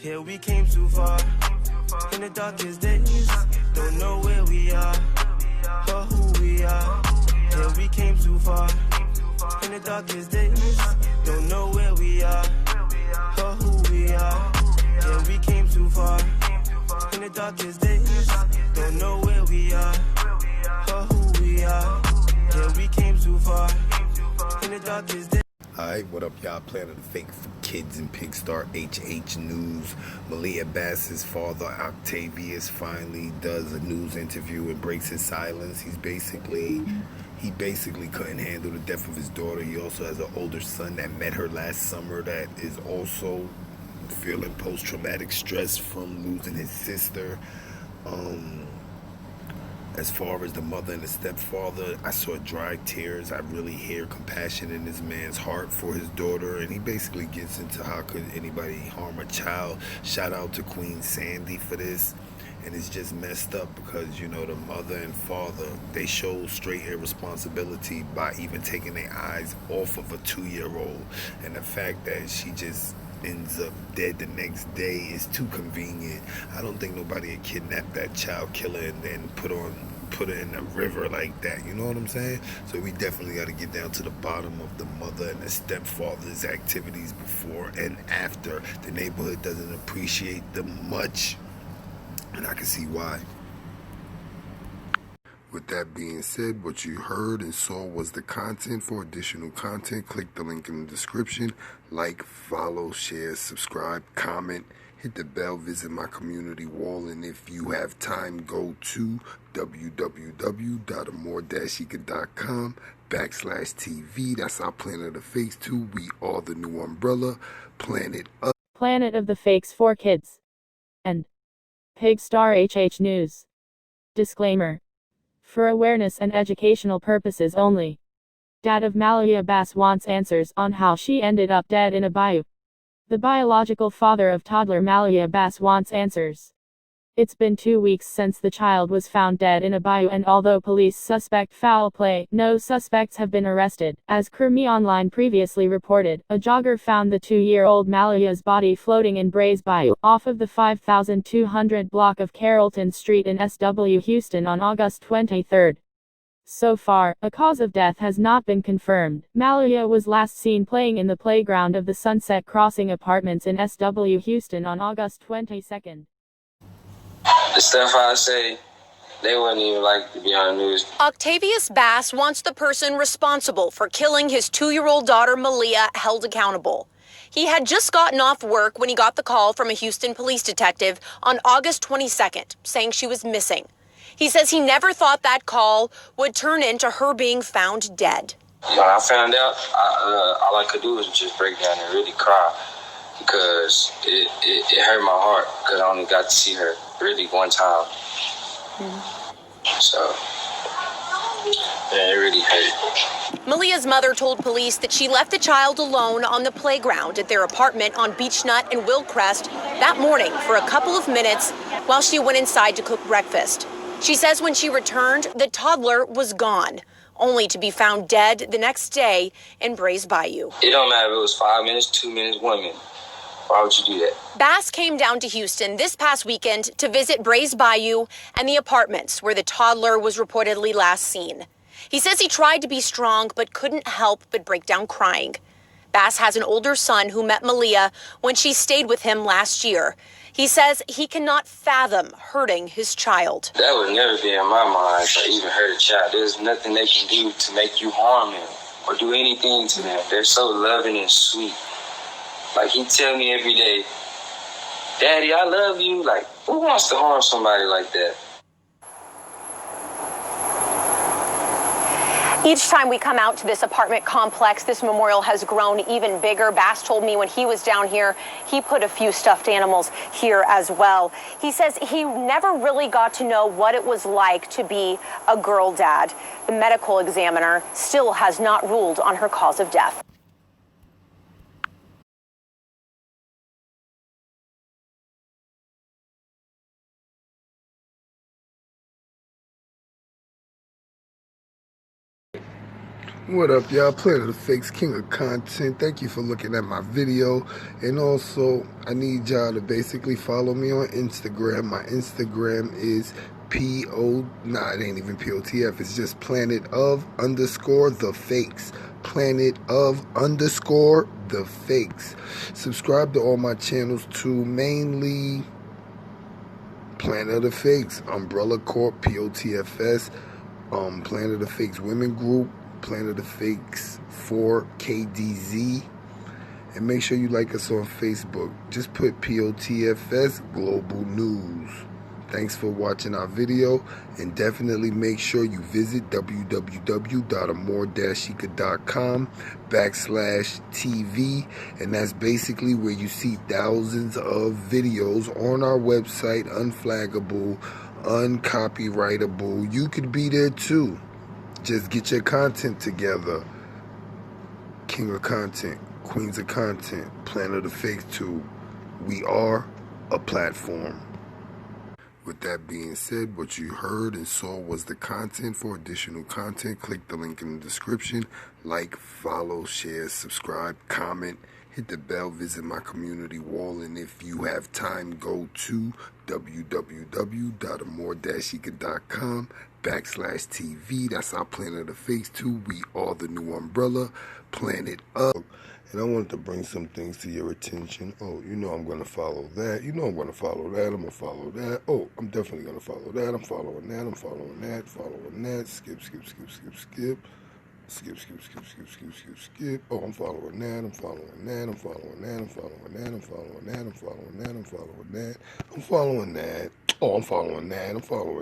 Yeah, we came too far. In the darkest days, don't know where we are or who we are. Yeah, we came too far. In the darkest days, don't know where we are or who we are. Yeah, we came too far. In the darkest days, don't know where we are or who we are. Yeah, we came too far. In the darkest days. Alright, what up y'all? Planet of Fake for Kids and Pigstar HH News. Maliyah Bass's father, Octavius, finally does a news interview and breaks his silence. He basically couldn't handle the death of his daughter. He also has an older son that met her last summer that is also feeling post-traumatic stress from losing his sister. As far as the mother and the stepfather, I saw dry tears. I really hear compassion in this man's heart for his daughter, and he basically gets into how could anybody harm a child. Shout out to Queen Sandy for this. And it's just messed up because, you know, the mother and father, they show straight irresponsibility by even taking their eyes off of a 2-year-old. And the fact that she just ends up dead the next day is too convenient. I don't think nobody would kidnap that child killer and then put her in a river like that. You know what I'm saying? So we definitely got to get down to the bottom of the mother and the stepfather's activities before and after. The neighborhood doesn't appreciate them much, and I can see why. With that being said, what you heard and saw was the content. For additional content, click the link in the description. Like, follow, share, subscribe, comment, hit the bell, visit my community wall, and if you have time, go to www.amore-ika.com/TV. That's our Planet of Fakes too. We are the new umbrella, Planet of the Fakes for Kids and Pigstar HH News. Disclaimer. For awareness and educational purposes only. Dad of Maliyah Bass wants answers on how she ended up dead in a bayou. The biological father of toddler Maliyah Bass wants answers. It's been 2 weeks since the child was found dead in a bayou, and although police suspect foul play, no suspects have been arrested. As Crime Online previously reported, a jogger found the 2-year-old Maliyah's body floating in Brays Bayou, off of the 5200 block of Carrollton Street in SW Houston on August 23. So far, a cause of death has not been confirmed. Maliyah was last seen playing in the playground of the Sunset Crossing Apartments in SW Houston on August 22. The stuff I say, they wouldn't even like to be on the news. Octavius Bass wants the person responsible for killing his 2-year-old daughter Maliyah held accountable. He had just gotten off work when he got the call from a Houston police detective on August 22nd, saying she was missing. He says he never thought that call would turn into her being found dead. When I found out, all I could do was just break down and really cry, because it hurt my heart, because I only got to see her really one time. So, yeah, it really hurt. Maliyah's mother told police that she left the child alone on the playground at their apartment on Beechnut and Willcrest that morning for a couple of minutes while she went inside to cook breakfast. She says when she returned, the toddler was gone, only to be found dead the next day in Brays Bayou. It don't matter if it was 5 minutes, 2 minutes, 1 minute. Why would you do that? Bass came down to Houston this past weekend to visit Brays Bayou and the apartments where the toddler was reportedly last seen. He says he tried to be strong but couldn't help but break down crying. Bass has an older son who met Maliyah when she stayed with him last year. He says he cannot fathom hurting his child. That would never be in my mind to even hurt a child. There's nothing they can do to make you harm them or do anything to them. They're so loving and sweet. Like, he tell me every day, Daddy, I love you. Like, who wants to harm somebody like that? Each time we come out to this apartment complex, this memorial has grown even bigger. Bass told me when he was down here, he put a few stuffed animals here as well. He says he never really got to know what it was like to be a girl dad. The medical examiner still has not ruled on her cause of death. What up, y'all? Planet of the Fakes, king of content. Thank you for looking at my video. And also, I need y'all to basically follow me on Instagram. My Instagram is it ain't even POTF. It's just planet_of_the fakes. Planet_of_the fakes. Subscribe to all my channels too. Mainly Planet of the Fakes, Umbrella Corp, POTFS, Planet of the Fakes Women Group, Planet of the Fakes 4KDZ, and make sure you like us on Facebook. Just put POTFS Global News. Thanks for watching our video, and definitely make sure you visit www.amordashika.com/TV, and that's basically where you see thousands of videos on our website, unflaggable, uncopyrightable. You could be there too. Just get your content together. King of content, queens of content, Planet of the Fakes too. We are a platform. With that being said, what you heard and saw was the content. For additional content, click the link in the description. Like, follow, share, subscribe, comment, hit the bell, visit my community wall, and if you have time, go to www.amordashika.com/TV. That's our Planet of the Fakes too. We are the new umbrella, Planet of. And I wanted to bring some things to your attention. Oh, you know I'm going to follow that. You know I'm going to follow that. I'm going to follow that. Oh, I'm definitely going to follow that. I'm following that. I'm following that. Following that. Skip, skip, skip, skip, skip. Skip, skip, skip, skip, skip, skip, skip. Oh, I'm following that. I'm following that. I'm following that. I'm following that. I'm following that. I'm following that. I'm following that. I'm following that. Oh, I'm following that. I'm following